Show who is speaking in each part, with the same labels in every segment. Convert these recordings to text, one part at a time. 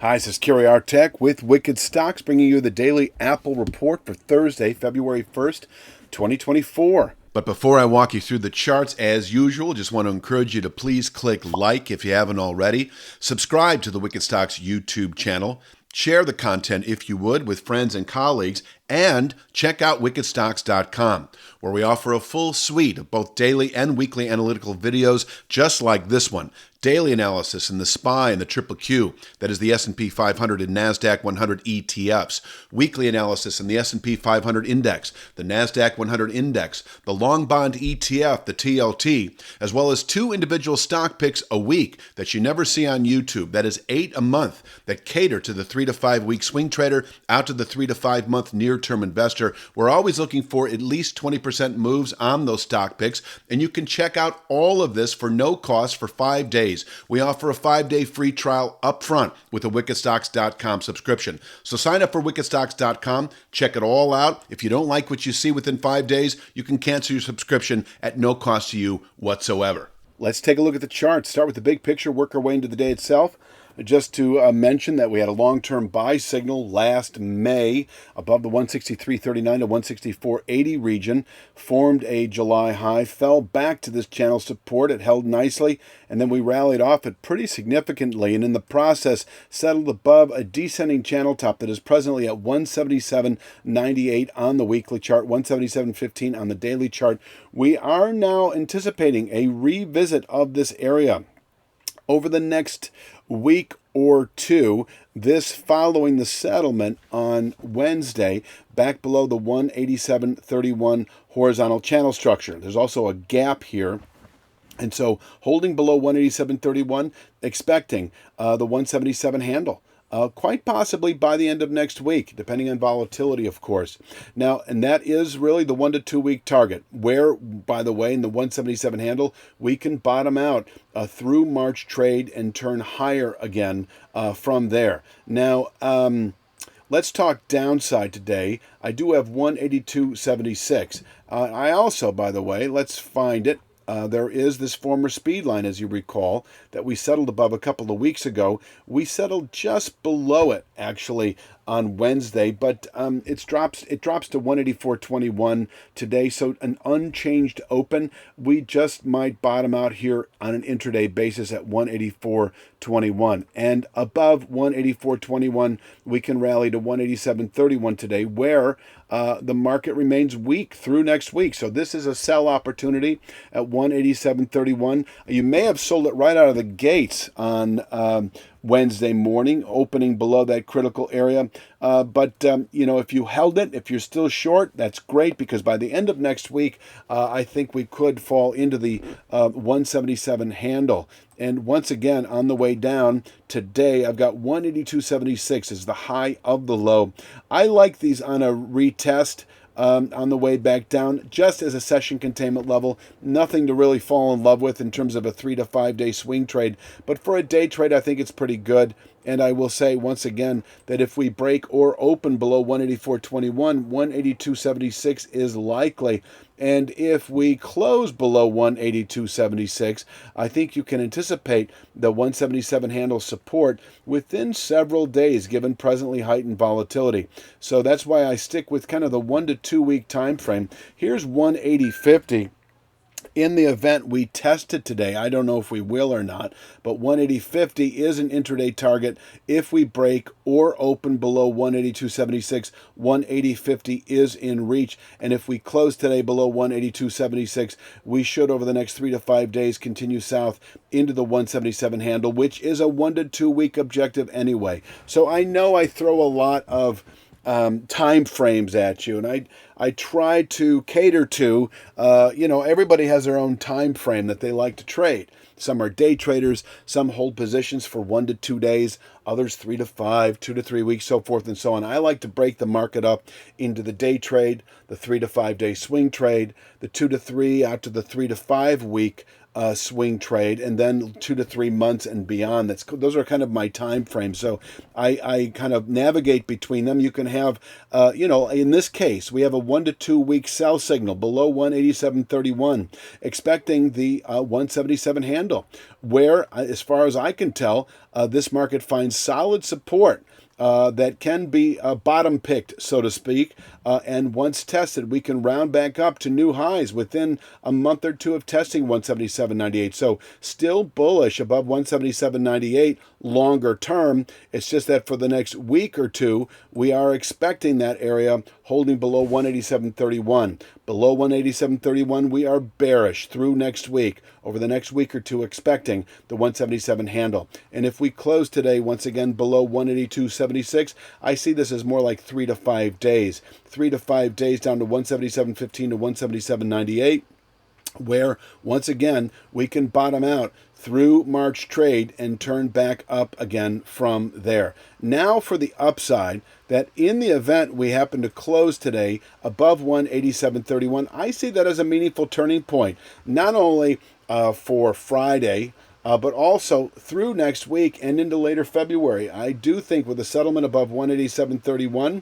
Speaker 1: Hi, this is Kerry Artek with Wicked Stocks, bringing you the daily Apple report for Thursday, February 1st, 2024. But before I walk you through the charts, as usual, just want to encourage you to please click like if you haven't already. Subscribe to the Wicked Stocks YouTube channel. Share the content, if you would, with friends and colleagues, and check out wickedstocks.com, where we offer a full suite of both daily and weekly analytical videos just like this one. Daily analysis in the SPY and the Triple Q, that is the S&P 500 and NASDAQ 100 ETFs. Weekly analysis in the S&P 500 Index, the NASDAQ 100 Index, the Long Bond ETF, the TLT, as well as 2 individual stock picks a week that you never see on YouTube. That is 8 a month that cater to the 3 to 5 week swing trader out to the 3 to 5 month near-term investor. We're always looking for at least 20% moves on those stock picks, and you can check out all of this for no cost for 5 days. We offer a 5-day free trial up front with a wickedstocks.com subscription. So sign up for wickedstocks.com, check it all out. If you don't like what you see within 5 days, you can cancel your subscription at no cost to you whatsoever. Let's take a look at the charts. Start with the big picture, work our way into the day itself. Just to mention that we had a long-term buy signal last May above the 163.39 to 164.80 region, formed a July high, fell back to this channel support. It held nicely, and then we rallied off it pretty significantly, and in the process settled above a descending channel top that is presently at 177.98 on the weekly chart, 177.15 on the daily chart. We are now anticipating a revisit of this area over the next week or two, this following the settlement on Wednesday back below the 187.31 horizontal channel structure. There's also a gap here. And so holding below 187.31, expecting the 177 handle. Quite possibly by the end of next week, depending on volatility, of course. Now, and that is really the 1 to 2 week target, where, by the way, in the 177 handle, we can bottom out through March trade and turn higher again from there. Now, let's talk downside today. I do have 182.76. I also, by the way, let's find it. There is this former speed line, as you recall, that we settled above a couple of weeks ago. We settled just below it, actually, on Wednesday, but it drops to 184.21 today, so an unchanged open. We just might bottom out here on an intraday basis at 184.21, and above 184.21 we can rally to 187.31 today, where the market remains weak through next week. So this is a sell opportunity at 187.31. You may have sold it right out of the gates on Wednesday morning, opening below that critical area. But if you held it, if you're still short, that's great, because by the end of next week, I think we could fall into the 177 handle. And once again, on the way down today, I've got 182.76 as the high of the low. I like these on a retest on the way back down, just as a session containment level. Nothing to really fall in love with in terms of a 3 to 5 day swing trade. But for a day trade, I think it's pretty good. And I will say once again that if we break or open below 184.21, 182.76 is likely. And if we close below 182.76, I think you can anticipate the 177 handle support within several days, given presently heightened volatility. So that's why I stick with kind of the 1 to 2 week time frame. Here's 180.50. In the event we test it today, I don't know if we will or not, but 180.50 is an intraday target. If we break or open below 182.76, 180.50 is in reach. And if we close today below 182.76, we should, over the next 3 to 5 days, continue south into the 177 handle, which is a 1 to 2 week objective anyway. So I know I throw a lot of time frames at you, and I try to cater to everybody has their own time frame that they like to trade. Some are day traders, some hold positions for 1 to 2 days, others 3 to 5, 2 to 3 weeks, so forth and so on. I like to break the market up into the day trade, the 3 to 5 day swing trade, the 2 to 3 out to the 3 to 5 week swing trade, and then 2 to 3 months and beyond. Those are kind of my time frames. So I kind of navigate between them. You can have, in this case, we have a 1 to 2 week sell signal below 187.31, expecting the 177 handle, where, as far as I can tell, this market finds solid support that can be bottom picked, so to speak. And once tested, we can round back up to new highs within a month or two of testing 177.98. So still bullish above 177.98 longer term. It's just that for the next week or two, we are expecting that area holding below 187.31. Below 187.31, we are bearish through next week. Over the next week or two, expecting the 177 handle. And if we close today, once again, below 182.76, I see this as more like 3 to 5 days. 3 to 5 days down to 177.15 to 177.98, where, once again, we can bottom out through March trade and turn back up again from there. Now for the upside, that in the event we happen to close today above 187.31, I see that as a meaningful turning point, not only for Friday, but also through next week and into later February. I do think with a settlement above 187.31,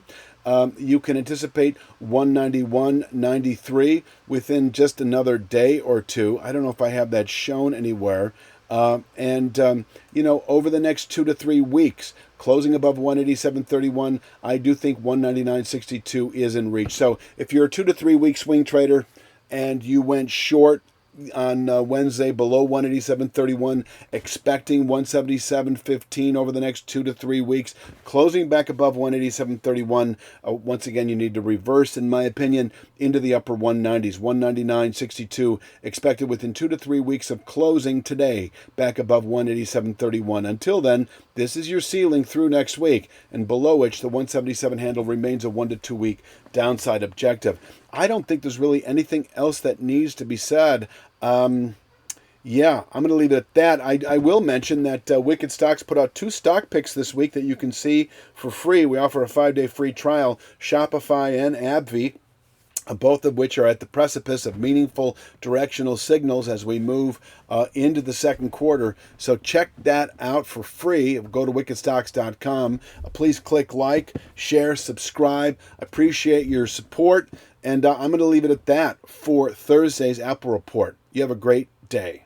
Speaker 1: you can anticipate 191.93 within just another day or two. I don't know if I have that shown anywhere. Over the next 2 to 3 weeks, closing above 187.31, I do think 199.62 is in reach. So if you're a 2 to 3 week swing trader and you went short on Wednesday below 187.31, expecting 177.15 over the next 2 to 3 weeks, closing back above 187.31. Once again, you need to reverse, in my opinion, into the upper 190s. 199.62 expected within 2 to 3 weeks of closing today, back above 187.31. Until then, this is your ceiling through next week, and below which the 177 handle remains a 1 to 2 week downside objective. I don't think there's really anything else that needs to be said. I'm going to leave it at that. I will mention that Wicked Stocks put out 2 stock picks this week that you can see for free. We offer a 5-day free trial, Shopify and AbbVie, both of which are at the precipice of meaningful directional signals as we move into the second quarter. So check that out for free. Go to wickedstocks.com. Please click like, share, subscribe. Appreciate your support. And I'm going to leave it at that for Thursday's Apple Report. You have a great day.